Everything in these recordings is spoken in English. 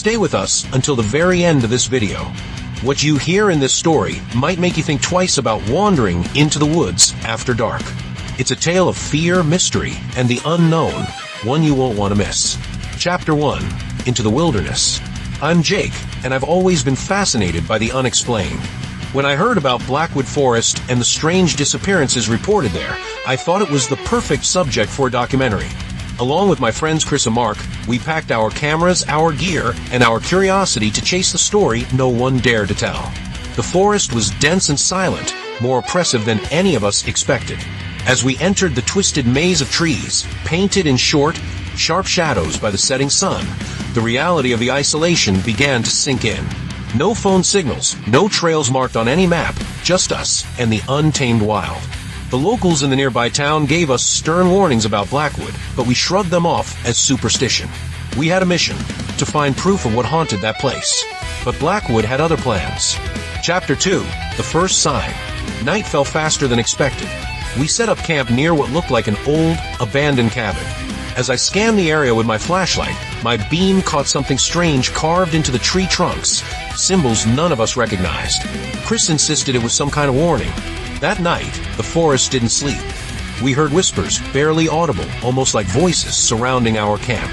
stay with us until the very end of this video. What you hear in this story might make you think twice about wandering into the woods after dark. It's a tale of fear, mystery, and the unknown, one you won't want to miss. Chapter 1. Into the Wilderness. I'm Jake, and I've always been fascinated by the unexplained. When I heard about Blackwood Forest and the strange disappearances reported there, I thought it was the perfect subject for a documentary. Along with my friends Chris and Mark, we packed our cameras, our gear, and our curiosity to chase the story no one dared to tell. The forest was dense and silent, more oppressive than any of us expected. As we entered the twisted maze of trees, painted in short, sharp shadows by the setting sun, the reality of the isolation began to sink in. No phone signals, no trails marked on any map, just us and the untamed wild. The locals in the nearby town gave us stern warnings about Blackwood, but we shrugged them off as superstition. We had a mission, to find proof of what haunted that place. But Blackwood had other plans. Chapter 2. The First Sign. Night fell faster than expected. We set up camp near what looked like an old, abandoned cabin. As I scanned the area with my flashlight, my beam caught something strange carved into the tree trunks, symbols none of us recognized. Chris insisted it was some kind of warning. That night, the forest didn't sleep. We heard whispers, barely audible, almost like voices, surrounding our camp.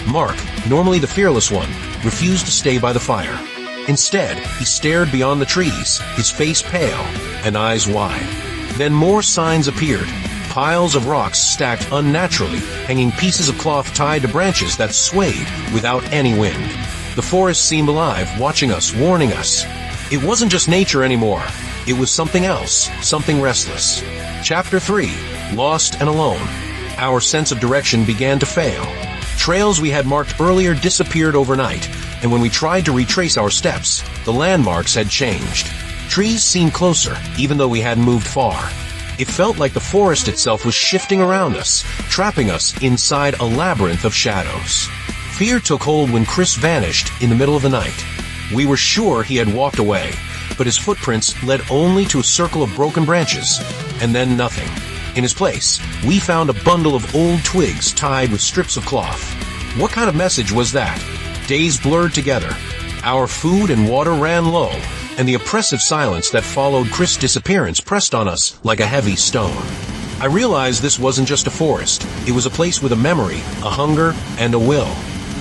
Mark, normally the fearless one, refused to stay by the fire. Instead, he stared beyond the trees, his face pale and eyes wide. Then more signs appeared. Piles of rocks stacked unnaturally, hanging pieces of cloth tied to branches that swayed without any wind. The forest seemed alive, watching us, warning us. It wasn't just nature anymore. It was something else, something restless. Chapter 3. Lost and Alone. Our sense of direction began to fail. Trails we had marked earlier disappeared overnight, and when we tried to retrace our steps, the landmarks had changed. Trees seemed closer, even though we hadn't moved far. It felt like the forest itself was shifting around us, trapping us inside a labyrinth of shadows. Fear took hold when Chris vanished in the middle of the night. We were sure he had walked away, but his footprints led only to a circle of broken branches, and then nothing. In his place, we found a bundle of old twigs tied with strips of cloth. What kind of message was that? Days blurred together. Our food and water ran low, and the oppressive silence that followed Chris' disappearance pressed on us like a heavy stone. I realized this wasn't just a forest. It was a place with a memory, a hunger, and a will.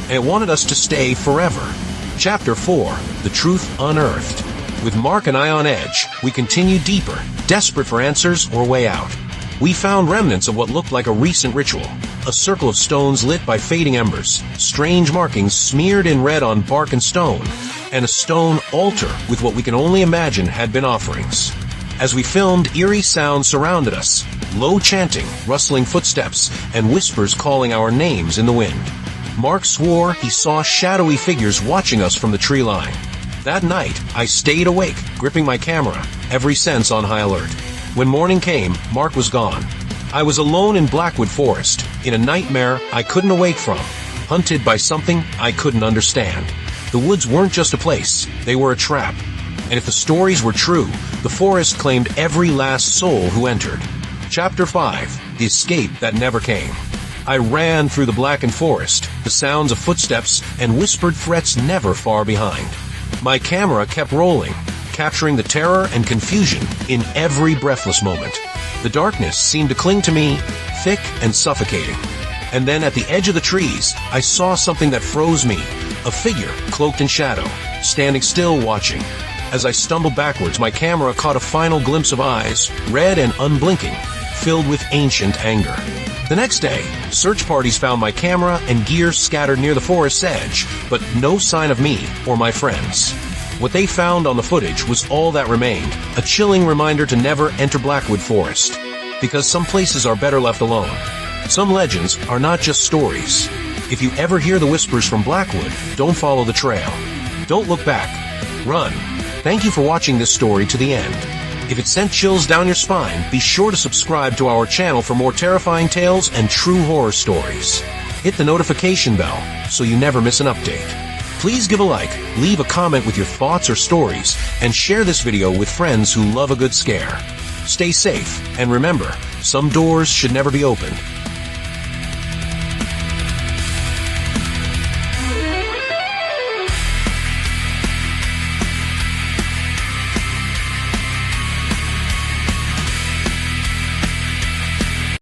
And it wanted us to stay forever. Chapter 4. The Truth Unearthed. With Mark and I on edge, we continued deeper, desperate for answers or way out. We found remnants of what looked like a recent ritual. A circle of stones lit by fading embers, strange markings smeared in red on bark and stone, and a stone altar with what we can only imagine had been offerings. As we filmed, eerie sounds surrounded us, low chanting, rustling footsteps, and whispers calling our names in the wind. Mark swore he saw shadowy figures watching us from the tree line. That night, I stayed awake, gripping my camera, every sense on high alert. When morning came, Mark was gone. I was alone in Blackwood Forest, in a nightmare I couldn't awake from, hunted by something I couldn't understand. The woods weren't just a place, they were a trap. And if the stories were true, the forest claimed every last soul who entered. Chapter 5. The Escape That Never Came. I ran through the blackened forest, the sounds of footsteps and whispered threats never far behind. My camera kept rolling, capturing the terror and confusion in every breathless moment. The darkness seemed to cling to me, thick and suffocating. And then at the edge of the trees, I saw something that froze me. A figure, cloaked in shadow, standing still watching. As I stumbled backwards, my camera caught a final glimpse of eyes, red and unblinking, filled with ancient anger. The next day, search parties found my camera and gear scattered near the forest's edge, but no sign of me or my friends. What they found on the footage was all that remained, a chilling reminder to never enter Blackwood Forest. Because some places are better left alone. Some legends are not just stories. If you ever hear the whispers from Blackwood, don't follow the trail. Don't look back. Run. Thank you for watching this story to the end. If it sent chills down your spine, be sure to subscribe to our channel for more terrifying tales and true horror stories. Hit the notification bell so you never miss an update. Please give a like, leave a comment with your thoughts or stories, and share this video with friends who love a good scare. Stay safe, and remember, some doors should never be opened